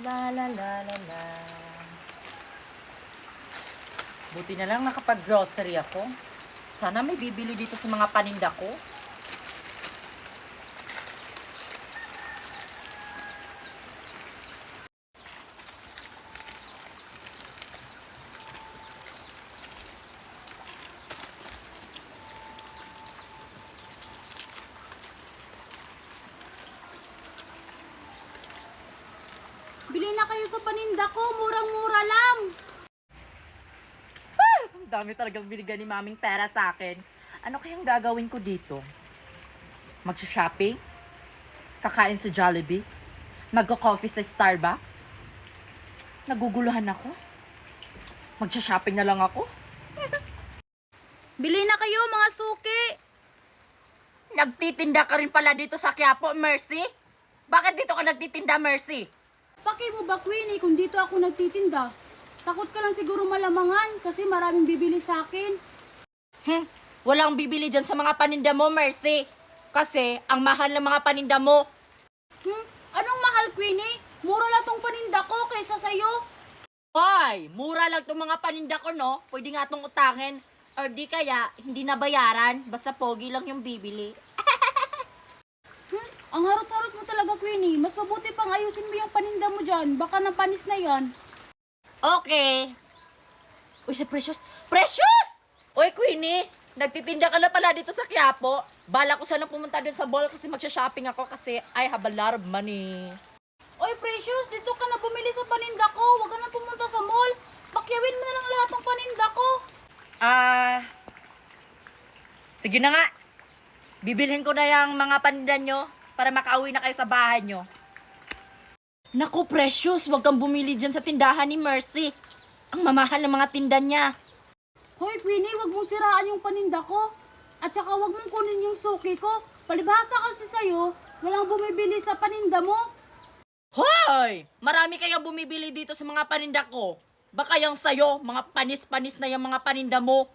La la la la la. Buti na lang nakapag-grocery ako. Sana may bibili dito sa mga paninda ko. Bili na kayo sa paninda ko, murang-mura lang. Ang dami talagang binigyan ni maming pera sa akin. Ano kayang gagawin ko dito? Mag-shopping? Kakain sa Jollibee? Mag-coffee sa Starbucks? Naguguluhan ako. Mag-shopping na lang ako. Bili na kayo mga suki. Nagtitinda ka rin pala dito sa Quiapo, Mercy? Bakit dito ka nagtitinda, Mercy? Paki mo ba, Queenie, kung dito ako nagtitinda? Takot ka lang siguro malamangan kasi maraming bibili sa akin. Walang bibili dyan sa mga paninda mo, Mercy. Kasi ang mahal ng mga paninda mo. Anong mahal, Queenie? Mura lang tong paninda ko kaysa sa'yo. Hoy, mura lang itong mga paninda ko, no? Pwede nga itong utangin. Or di kaya, hindi na bayaran. Basta pogi lang yung bibili. Ang harot-harot mo talaga, Queenie. Mas mabuti pang ayusin mo yung paninda mo dyan. Baka napanis na yan. Okay. Uy, si Precious. Precious! Uy, Queenie, nagtitinda ka na pala dito sa Quiapo. Bala ko sana pumunta dun sa mall kasi magsha-shopping ako kasi I have a lot of money. Oy, Precious, dito ka na bumili sa paninda ko. Huwag ka na pumunta sa mall. Pakyawin mo na lang lahat ng paninda ko. Sige na nga. Bibilhin ko na yung mga paninda nyo para makauwi na kayo sa bahay nyo. Naku, Precious, wag kang bumili dyan sa tindahan ni Mercy. Ang mamahal ng mga tinda niya. Hoy, Queenie, wag mong siraan yung paninda ko. At saka wag mong kunin yung suki ko. Palibhasa kasi sa'yo, walang bumibili sa paninda mo. Hoy! Marami kayang bumibili dito sa mga paninda ko. Baka yung sayo, mga panis-panis na yung mga paninda mo.